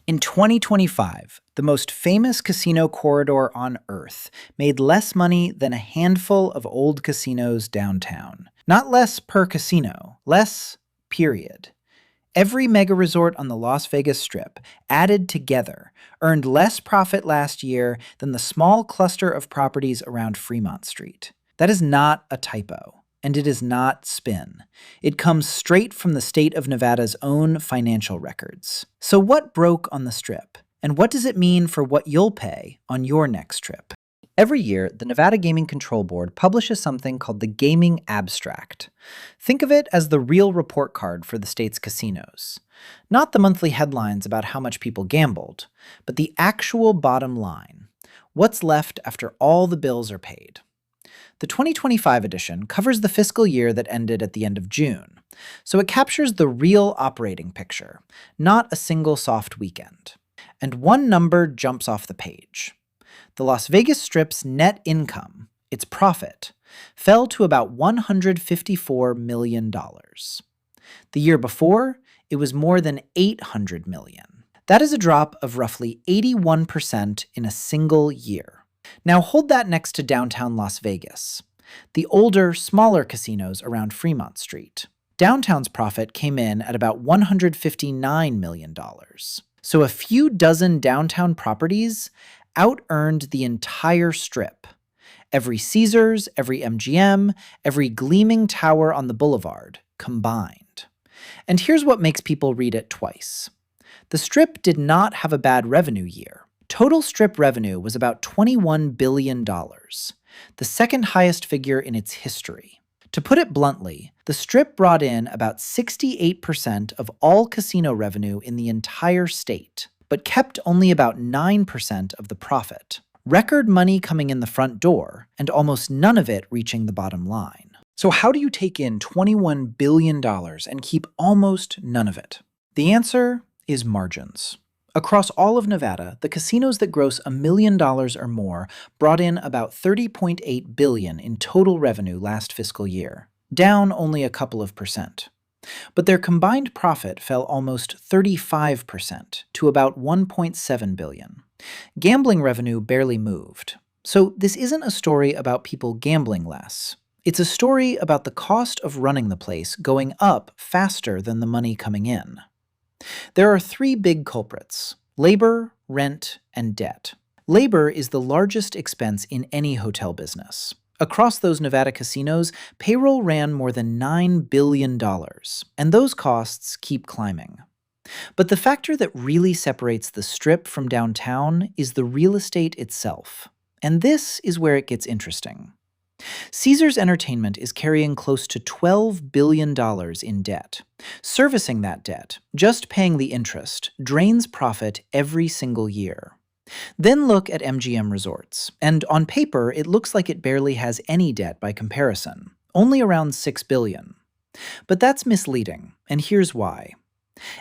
In 2025, the most famous casino corridor on Earth made less money than a handful of old casinos downtown. Not less per casino, less, period. Every mega resort on the Las Vegas Strip, added together, earned less profit last year than the small cluster of properties around Fremont Street. That is not a typo, and it is not spin. It comes straight from the state of Nevada's own financial records. So what broke on the Strip? And what does it mean for what you'll pay on your next trip? Every year, the Nevada Gaming Control Board publishes something called the Gaming Abstract. Think of it as the real report card for the state's casinos. Not the monthly headlines about how much people gambled, but the actual bottom line. What's left after all the bills are paid? The 2025 edition covers the fiscal year that ended at the end of June, so it captures the real operating picture, not a single soft weekend. And one number jumps off the page. The Las Vegas Strip's net income, its profit, fell to about $154 million. The year before, it was more than $800 million. That is a drop of roughly 81% in a single year. Now hold that next to downtown Las Vegas, the older, smaller casinos around Fremont Street. Downtown's profit came in at about $159 million. So a few dozen downtown properties out-earned the entire Strip. Every Caesars, every MGM, every gleaming tower on the boulevard, combined. And here's what makes people read it twice. The Strip did not have a bad revenue year. Total Strip revenue was about $21 billion, the second highest figure in its history. To put it bluntly, the Strip brought in about 68% of all casino revenue in the entire state, but kept only about 9% of the profit. Record money coming in the front door, and almost none of it reaching the bottom line. So how do you take in $21 billion and keep almost none of it? The answer is margins. Across all of Nevada, the casinos that gross $1 million or more brought in about $30.8 billion in total revenue last fiscal year, down only a couple of percent. But their combined profit fell almost 35% to about $1.7 billion. Gambling revenue barely moved. So this isn't a story about people gambling less. It's a story about the cost of running the place going up faster than the money coming in. There are three big culprits: labor, rent, and debt. Labor is the largest expense in any hotel business. Across those Nevada casinos, payroll ran more than $9 billion, and those costs keep climbing. But the factor that really separates the Strip from downtown is the real estate itself. And this is where it gets interesting. Caesars Entertainment is carrying close to $12 billion in debt. Servicing that debt, just paying the interest, drains profit every single year. Then look at MGM Resorts, and on paper, it looks like it barely has any debt by comparison, only around $6 billion. But that's misleading, and here's why.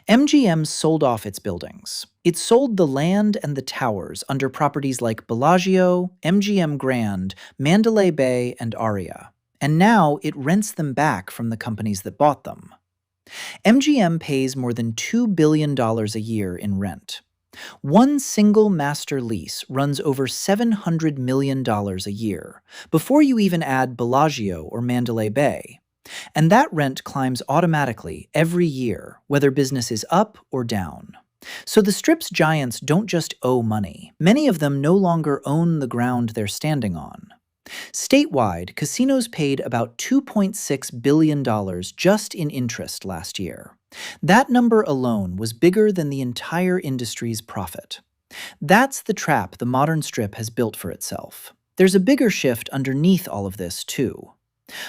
MGM sold off its buildings. It sold the land and the towers under properties like Bellagio, MGM Grand, Mandalay Bay, and Aria, and now it rents them back from the companies that bought them. MGM pays more than $2 billion a year in rent. One single master lease runs over $700 million a year, before you even add Bellagio or Mandalay Bay. And that rent climbs automatically every year, whether business is up or down. So the Strip's giants don't just owe money. Many of them no longer own the ground they're standing on. Statewide, casinos paid about $2.6 billion just in interest last year. That number alone was bigger than the entire industry's profit. That's the trap the modern Strip has built for itself. There's a bigger shift underneath all of this, too.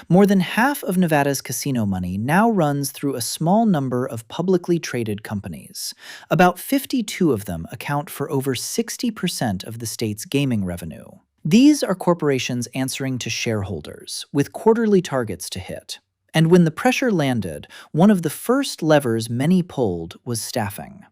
More than half of Nevada's casino money now runs through a small number of publicly traded companies. About 52 of them account for over 60% of the state's gaming revenue. These are corporations answering to shareholders, with quarterly targets to hit. And when the pressure landed, one of the first levers many pulled was staffing.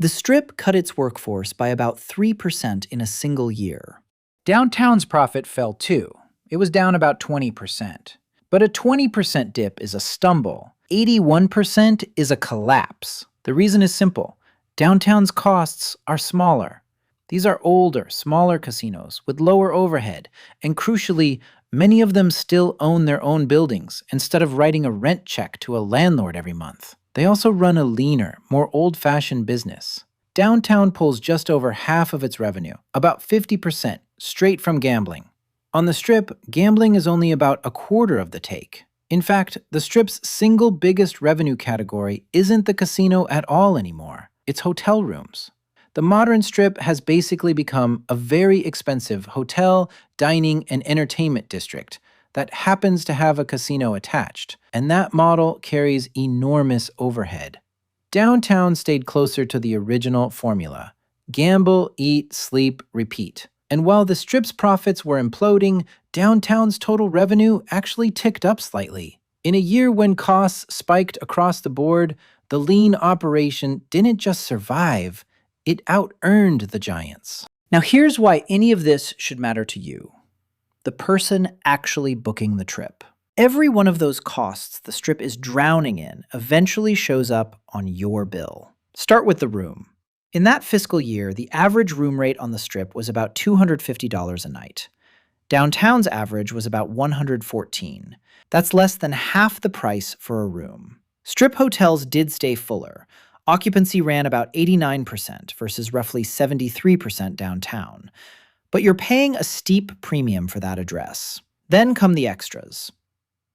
The Strip cut its workforce by about 3% in a single year. Downtown's profit fell too. It was down about 20%. But a 20% dip is a stumble. 81% is a collapse. The reason is simple. Downtown's costs are smaller. These are older, smaller casinos with lower overhead, and crucially, many of them still own their own buildings instead of writing a rent check to a landlord every month. They also run a leaner, more old-fashioned business. Downtown pulls just over half of its revenue, about 50%, straight from gambling. On the Strip, gambling is only about a quarter of the take. In fact, the Strip's single biggest revenue category isn't the casino at all anymore. It's hotel rooms. The modern Strip has basically become a very expensive hotel, dining, and entertainment district that happens to have a casino attached, and that model carries enormous overhead. Downtown stayed closer to the original formula: gamble, eat, sleep, repeat. And while the Strip's profits were imploding, Downtown's total revenue actually ticked up slightly. In a year when costs spiked across the board, the lean operation didn't just survive, it out-earned the giants. Now here's why any of this should matter to you: the person actually booking the trip. Every one of those costs the Strip is drowning in eventually shows up on your bill. Start with the room. In that fiscal year, the average room rate on the Strip was about $250 a night. Downtown's average was about $114. That's less than half the price for a room. Strip hotels did stay fuller. Occupancy ran about 89% versus roughly 73% downtown. But you're paying a steep premium for that address. Then come the extras.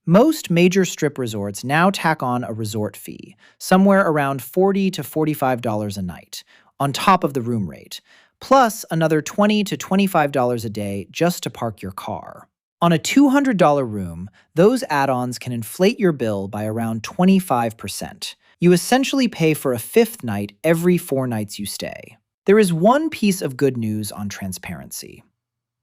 Most major Strip resorts now tack on a resort fee, somewhere around $40 to $45 a night, on top of the room rate, plus another $20 to $25 a day just to park your car. On a $200 room, those add-ons can inflate your bill by around 25%. You essentially pay for a fifth night every 4 nights you stay. There is one piece of good news on transparency.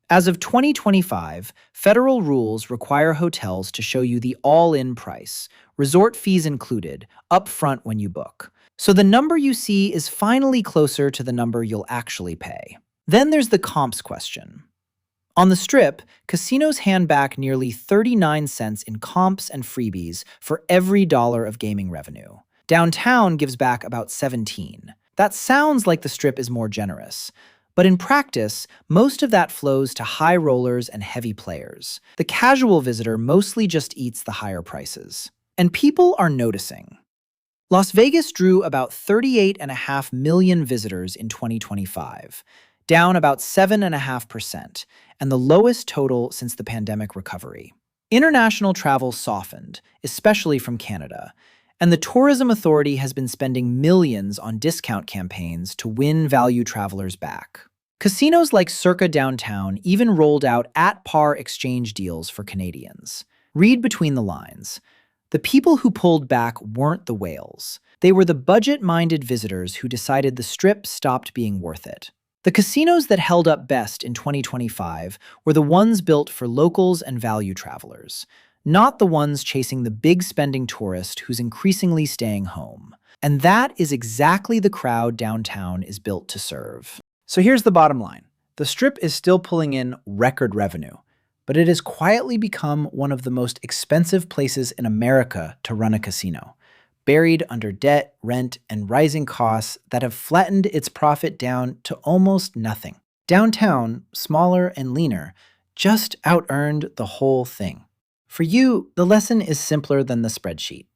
As of 2025, federal rules require hotels to show you the all-in price, resort fees included, upfront when you book. So the number you see is finally closer to the number you'll actually pay. Then there's the comps question. On the Strip, casinos hand back nearly 39 cents in comps and freebies for every dollar of gaming revenue. Downtown gives back about 17. That sounds like the Strip is more generous. But in practice, most of that flows to high rollers and heavy players. The casual visitor mostly just eats the higher prices. And people are noticing. Las Vegas drew about 38.5 million visitors in 2025, down about 7.5%, and the lowest total since the pandemic recovery. International travel softened, especially from Canada, and the Tourism Authority has been spending millions on discount campaigns to win value travelers back. Casinos like Circa Downtown even rolled out at-par exchange deals for Canadians. Read between the lines. The people who pulled back weren't the whales. They were the budget-minded visitors who decided the Strip stopped being worth it. The casinos that held up best in 2025 were the ones built for locals and value travelers, not the ones chasing the big-spending tourist who's increasingly staying home. And that is exactly the crowd downtown is built to serve. So here's the bottom line. The Strip is still pulling in record revenue, but it has quietly become one of the most expensive places in America to run a casino, buried under debt, rent, and rising costs that have flattened its profit down to almost nothing. Downtown, smaller and leaner, just out-earned the whole thing. For you, the lesson is simpler than the spreadsheet.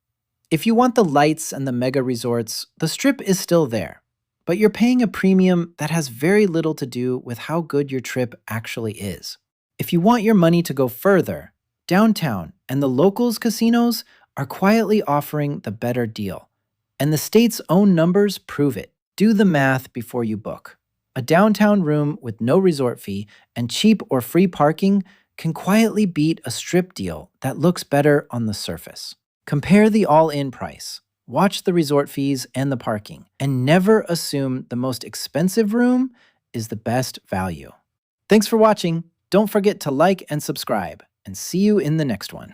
If you want the lights and the mega resorts, the Strip is still there. But you're paying a premium that has very little to do with how good your trip actually is. If you want your money to go further, Downtown and the locals casinos are quietly offering the better deal. And the state's own numbers prove it. Do the math before you book. A downtown room with no resort fee and cheap or free parking can quietly beat a Strip deal that looks better on the surface. Compare the all-in price, watch the resort fees and the parking, and never assume the most expensive room is the best value. Thanks for watching. Don't forget to like and subscribe, and see you in the next one.